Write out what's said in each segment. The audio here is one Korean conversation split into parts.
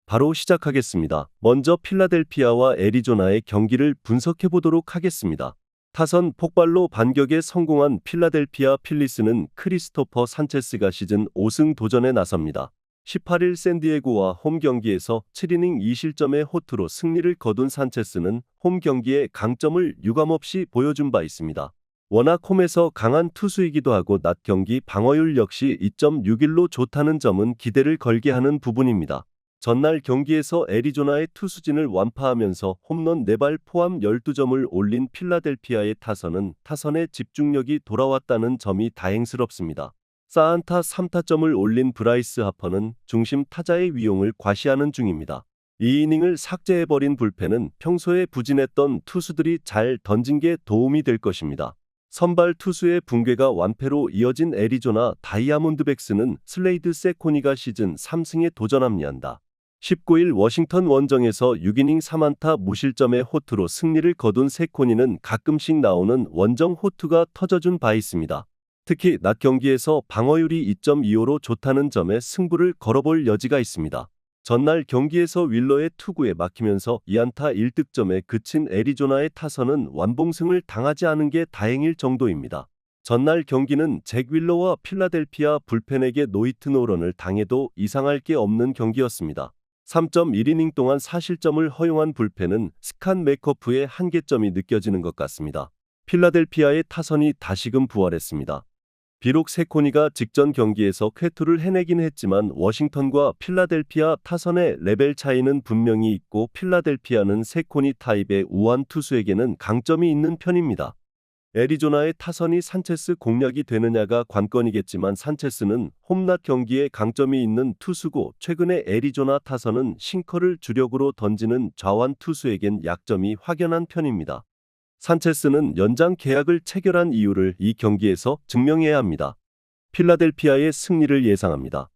바로 시작하겠습니다. 먼저 필라델피아와 애리조나의 경기를 분석해 보도록 하겠습니다. 타선 폭발로 반격에 성공한 필라델피아 필리스는 크리스토퍼 산체스가 시즌 5승 도전에 나섭니다. 18일 샌디에고와 홈 경기에서 7이닝 2실점의 호투로 승리를 거둔 산체스는 홈 경기의 강점을 유감없이 보여준 바 있습니다. 워낙 홈에서 강한 투수이기도 하고 낮 경기 방어율 역시 2.61로 좋다는 점은 기대를 걸게 하는 부분입니다. 전날 경기에서 애리조나의 투수진을 완파하면서 홈런 4발 포함 12점을 올린 필라델피아의 타선은 타선의 집중력이 돌아왔다는 점이 다행스럽습니다. 사안타 3타점을 올린 브라이스 하퍼는 중심 타자의 위용을 과시하는 중입니다. 이 이닝을 삭제해버린 불펜은 평소에 부진했던 투수들이 잘 던진 게 도움이 될 것입니다. 선발 투수의 붕괴가 완패로 이어진 애리조나 다이아몬드백스는 슬레이드 세코니가 시즌 3승에 도전합니다. 19일 워싱턴 원정에서 6이닝 3안타 무실점의 호투로 승리를 거둔 세코니는 가끔씩 나오는 원정 호투가 터져준 바 있습니다. 특히 낮 경기에서 방어율이 2.25로 좋다는 점에 승부를 걸어볼 여지가 있습니다. 전날 경기에서 윌러의 투구에 막히면서 2안타 1득점에 그친 애리조나의 타선은 완봉승을 당하지 않은 게 다행일 정도입니다. 전날 경기는 잭 윌러와 필라델피아 불펜에게 노히트 노런을 당해도 이상할 게 없는 경기였습니다. 3.1이닝 동안 4실점을 허용한 불펜은 스칸 메커프의 한계점이 느껴지는 것 같습니다. 필라델피아의 타선이 다시금 부활했습니다. 비록 세코니가 직전 경기에서 쾌투를 해내긴 했지만 워싱턴과 필라델피아 타선의 레벨 차이는 분명히 있고 필라델피아는 세코니 타입의 우완 투수에게는 강점이 있는 편입니다. 애리조나의 타선이 산체스 공략이 되느냐가 관건이겠지만 산체스는 홈낮 경기에 강점이 있는 투수고 최근에 애리조나 타선은 싱커를 주력으로 던지는 좌완 투수에겐 약점이 확연한 편입니다. 산체스는 연장 계약을 체결한 이유를 이 경기에서 증명해야 합니다. 필라델피아의 승리를 예상합니다.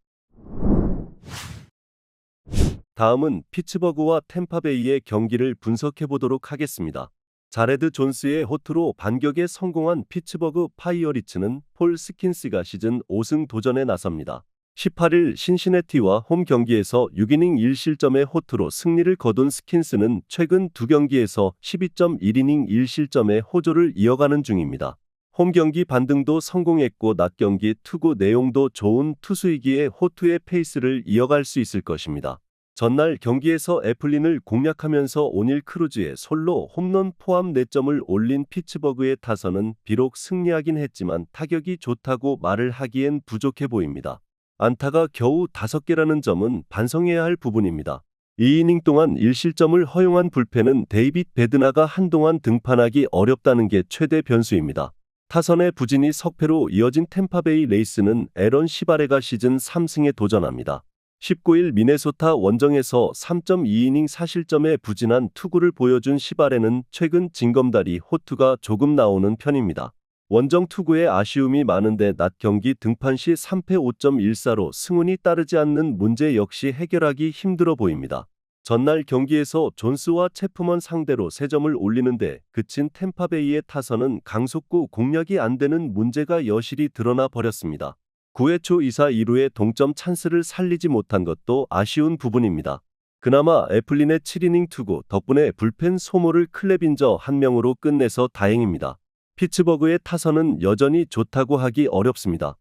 다음은 피츠버그와 템파베이의 경기를 분석해 보도록 하겠습니다. 자레드 존스의 호투로 반격에 성공한 피츠버그 파이어리츠는 폴 스킨스가 시즌 5승 도전에 나섭니다. 18일 신시내티와 홈 경기에서 6이닝 1실점의 호투로 승리를 거둔 스킨스는 최근 두 경기에서 12.1이닝 1실점의 호조를 이어가는 중입니다. 홈 경기 반등도 성공했고 낮 경기 투구 내용도 좋은 투수이기에 호투의 페이스를 이어갈 수 있을 것입니다. 전날 경기에서 애플린을 공략하면서 오닐 크루즈의 솔로 홈런 포함 4점을 올린 피츠버그의 타선은 비록 승리하긴 했지만 타격이 좋다고 말을 하기엔 부족해 보입니다. 안타가 겨우 5개라는 점은 반성해야 할 부분입니다. 2이닝 동안 1실점을 허용한 불펜은 데이빗 베드나가 한동안 등판하기 어렵다는 게 최대 변수입니다. 타선의 부진이 석패로 이어진 템파베이 레이스는 에런 시바레가 시즌 3승에 도전합니다. 19일 미네소타 원정에서 3.2이닝 4실점의 부진한 투구를 보여준 시바레는 최근 징검다리 호투가 조금 나오는 편입니다. 원정 투구에 아쉬움이 많은데 낮 경기 등판 시 3패 5.14로 승운이 따르지 않는 문제 역시 해결하기 힘들어 보입니다. 전날 경기에서 존스와 체프먼 상대로 3점을 올리는데 그친 템파베이의 타선은 강속구 공략이 안 되는 문제가 여실히 드러나 버렸습니다. 9회 초 2사 2루의 동점 찬스를 살리지 못한 것도 아쉬운 부분입니다. 그나마 애플린의 7이닝 투구 덕분에 불펜 소모를 클레빈저 한 명으로 끝내서 다행입니다. 피츠버그의 타선은 여전히 좋다고 하기 어렵습니다.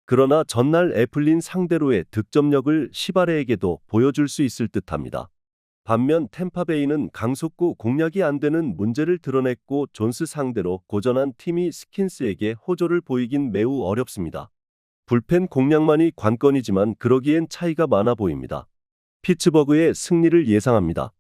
그러나 전날 애플린 상대로의 득점력을 시바레에게도 보여줄 수 있을 듯합니다. 반면 템파베이는 강속구 공략이 안 되는 문제를 드러냈고 존스 상대로 고전한 팀이 스킨스에게 호조를 보이긴 매우 어렵습니다. 불펜 공략만이 관건이지만 그러기엔 차이가 많아 보입니다. 피츠버그의 승리를 예상합니다.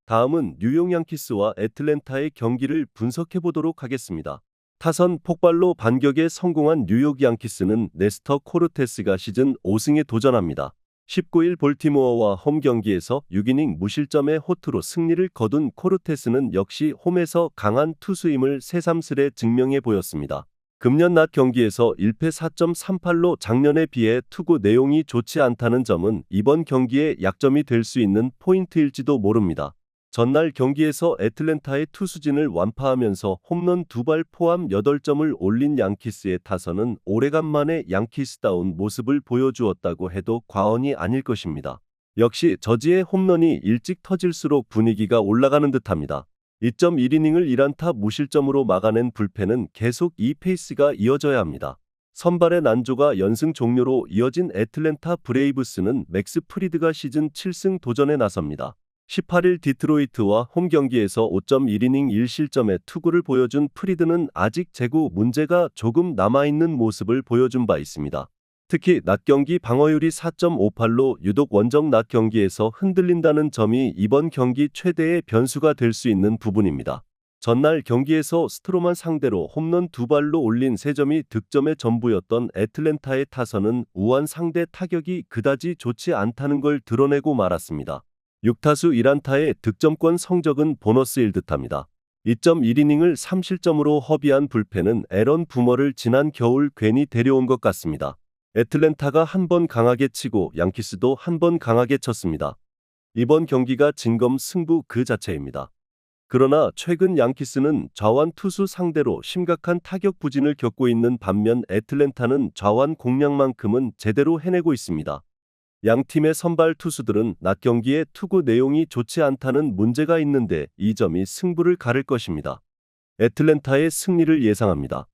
다음은 뉴욕 양키스와 애틀랜타의 경기를 분석해 보도록 하겠습니다. 타선 폭발로 반격에 성공한 뉴욕 양키스는 네스터 코르테스가 시즌 5승에 도전합니다. 19일 볼티모어와 홈 경기에서 6이닝 무실점의 호투로 승리를 거둔 코르테스는 역시 홈에서 강한 투수임을 새삼스레 증명해 보였습니다. 금년 낮 경기에서 1패 4.38로 작년에 비해 투구 내용이 좋지 않다는 점은 이번 경기의 약점이 될 수 있는 포인트일지도 모릅니다. 전날 경기에서 애틀랜타의 투수진을 완파하면서 홈런 2발 포함 8점을 올린 양키스의 타선은 오래간만에 양키스다운 모습을 보여주었다고 해도 과언이 아닐 것입니다. 역시 저지의 홈런이 일찍 터질수록 분위기가 올라가는 듯합니다. 2.1이닝을 1안타 무실점으로 막아낸 불펜은 계속 이 페이스가 이어져야 합니다. 선발의 난조가 연승 종료로 이어진 애틀랜타 브레이브스는 맥스 프리드가 시즌 7승 도전에 나섭니다. 18일 디트로이트와 홈 경기에서 5.1이닝 1실점의 투구를 보여준 프리드는 아직 제구 문제가 조금 남아있는 모습을 보여준 바 있습니다. 특히 낮 경기 방어율이 4.58로 유독 원정 낮 경기에서 흔들린다는 점이 이번 경기 최대의 변수가 될 수 있는 부분입니다. 전날 경기에서 스트로만 상대로 홈런 2발로 올린 3점이 득점의 전부였던 애틀랜타의 타선은 우한 상대 타격이 그다지 좋지 않다는 걸 드러내고 말았습니다. 6타수 1안타의 득점권 성적은 보너스일 듯합니다. 2.1이닝을 3실점으로 허비한 불펜은 에런 부머를 지난 겨울 괜히 데려온 것 같습니다. 애틀랜타가 한 번 강하게 치고 양키스도 한 번 강하게 쳤습니다. 이번 경기가 진검 승부 그 자체입니다. 그러나 최근 양키스는 좌완 투수 상대로 심각한 타격 부진을 겪고 있는 반면 애틀랜타는 좌완 공략만큼은 제대로 해내고 있습니다. 양 팀의 선발 투수들은 낮 경기에 투구 내용이 좋지 않다는 문제가 있는데 이 점이 승부를 가를 것입니다. 애틀랜타의 승리를 예상합니다.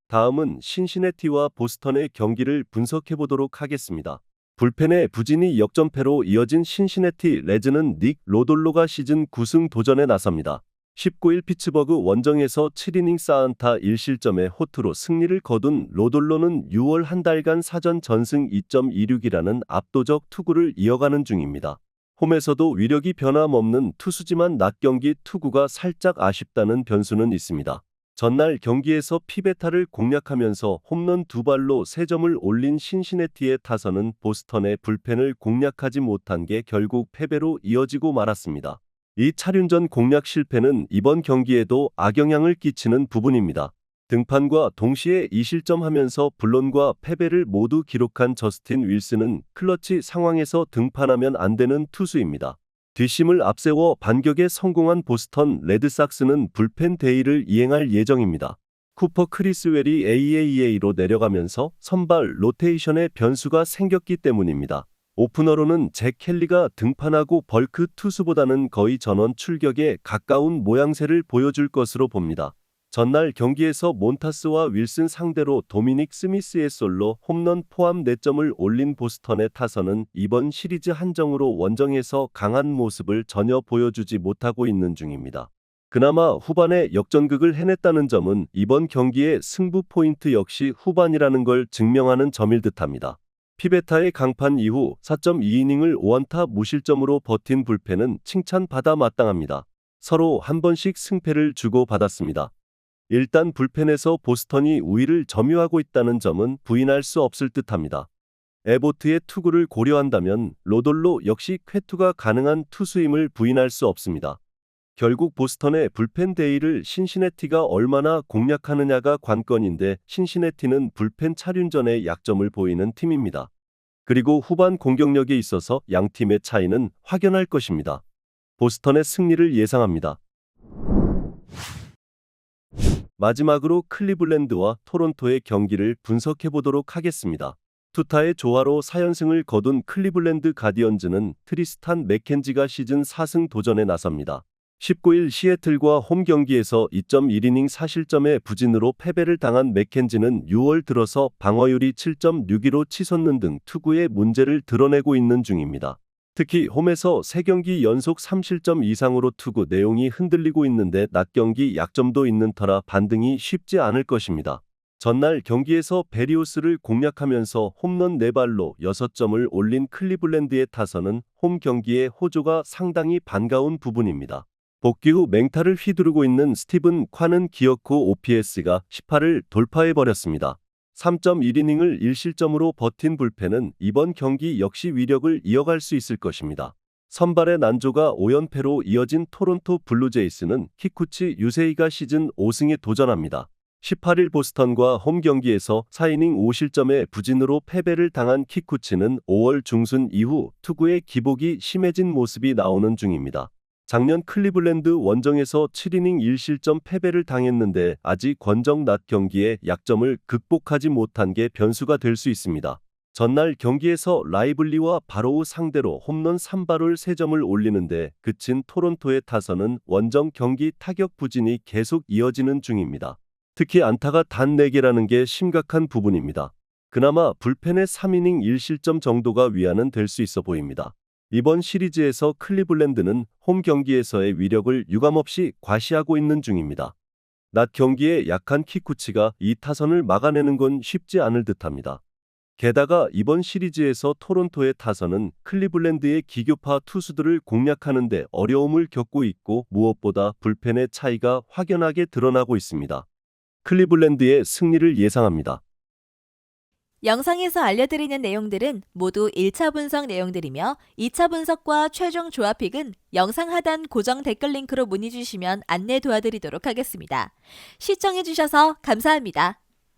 다음은 신시내티와 보스턴의 경기를 분석해보도록 하겠습니다. 불펜의 부진이 역전패로 이어진 신시내티 레즈는 닉 로돌로가 시즌 9승 도전에 나섭니다. 19일 피츠버그 원정에서 7이닝 4안타 1실점의 호투로 승리를 거둔 로돌로는 6월 한 달간 사전 전승 2.26이라는 압도적 투구를 이어가는 중입니다. 홈에서도 위력이 변함없는 투수지만 낮 경기 투구가 살짝 아쉽다는 변수는 있습니다. 전날 경기에서 피베타를 공략하면서 홈런 2발로 3점을 올린 신시내티의 타선은 보스턴의 불펜을 공략하지 못한 게 결국 패배로 이어지고 말았습니다. 이 차륜전 공략 실패는 이번 경기에도 악영향을 끼치는 부분입니다. 등판과 동시에 2실점하면서 불론과 패배를 모두 기록한 저스틴 윌슨은 클러치 상황에서 등판하면 안 되는 투수입니다. 뒷심을 앞세워 반격에 성공한 보스턴 레드삭스는 불펜 데이를 이행할 예정입니다. 쿠퍼 크리스웰이 AAA로 내려가면서 선발 로테이션에 변수가 생겼기 때문입니다. 오프너로는 잭 켈리가 등판하고 벌크 투수보다는 거의 전원 출격에 가까운 모양새를 보여줄 것으로 봅니다. 전날 경기에서 몬타스와 윌슨 상대로 도미닉 스미스의 솔로 홈런 포함 4점을 올린 보스턴의 타선은 이번 시리즈 한정으로 원정에서 강한 모습을 전혀 보여주지 못하고 있는 중입니다. 그나마 후반에 역전극을 해냈다는 점은 이번 경기의 승부 포인트 역시 후반이라는 걸 증명하는 점일 듯합니다. 피베타의 강판 이후 4.2이닝을 5안타 무실점으로 버틴 불펜은 칭찬받아 마땅합니다. 서로 한 번씩 승패를 주고받았습니다. 일단 불펜에서 보스턴이 우위를 점유하고 있다는 점은 부인할 수 없을 듯합니다. 에보트의 투구를 고려한다면 로돌로 역시 쾌투가 가능한 투수임을 부인할 수 없습니다. 결국 보스턴의 불펜 데이를 신시내티가 얼마나 공략하느냐가 관건인데 신시내티는 불펜 차륜전에 약점을 보이는 팀입니다. 그리고 후반 공격력에 있어서 양 팀의 차이는 확연할 것입니다. 보스턴의 승리를 예상합니다. 마지막으로 클리블랜드와 토론토의 경기를 분석해보도록 하겠습니다. 투타의 조화로 4연승을 거둔 클리블랜드 가디언즈는 트리스탄 맥켄지가 시즌 4승 도전에 나섭니다. 19일 시애틀과 홈 경기에서 2.1이닝 4실점의 부진으로 패배를 당한 맥켄지는 6월 들어서 방어율이 7.62로 치솟는 등 투구의 문제를 드러내고 있는 중입니다. 특히 홈에서 3경기 연속 3실점 이상으로 투구 내용이 흔들리고 있는데 낮 경기 약점도 있는 터라 반등이 쉽지 않을 것입니다. 전날 경기에서 베리오스를 공략하면서 홈런 4발로 6점을 올린 클리블랜드의 타선은 홈 경기의 호조가 상당히 반가운 부분입니다. 복귀 후 맹타를 휘두르고 있는 스티븐 콴은 기어코 OPS가 18을 돌파해버렸습니다. 3.1이닝을 1실점으로 버틴 불펜은 이번 경기 역시 위력을 이어갈 수 있을 것입니다. 선발의 난조가 5연패로 이어진 토론토 블루제이스는 키쿠치 유세이가 시즌 5승에 도전합니다. 18일 보스턴과 홈 경기에서 4이닝 5실점의 부진으로 패배를 당한 키쿠치는 5월 중순 이후 투구의 기복이 심해진 모습이 나오는 중입니다. 작년 클리블랜드 원정에서 7이닝 1실점 패배를 당했는데 아직 원정 낮 경기에 약점을 극복하지 못한 게 변수가 될 수 있습니다. 전날 경기에서 라이블리와 바로우 상대로 홈런 3발을 3점을 올리는데 그친 토론토의 타선은 원정 경기 타격 부진이 계속 이어지는 중입니다. 특히 안타가 단 4개라는 게 심각한 부분입니다. 그나마 불펜의 3이닝 1실점 정도가 위안은 될 수 있어 보입니다. 이번 시리즈에서 클리블랜드는 홈 경기에서의 위력을 유감없이 과시하고 있는 중입니다. 낮 경기에 약한 키쿠치가 이 타선을 막아내는 건 쉽지 않을 듯합니다. 게다가 이번 시리즈에서 토론토의 타선은 클리블랜드의 기교파 투수들을 공략하는 데 어려움을 겪고 있고 무엇보다 불펜의 차이가 확연하게 드러나고 있습니다. 클리블랜드의 승리를 예상합니다. 영상에서 알려드리는 내용들은 모두 1차 분석 내용들이며 2차 분석과 최종 조합픽은 영상 하단 고정 댓글 링크로 문의 주시면 안내 도와드리도록 하겠습니다. 시청해주셔서 감사합니다.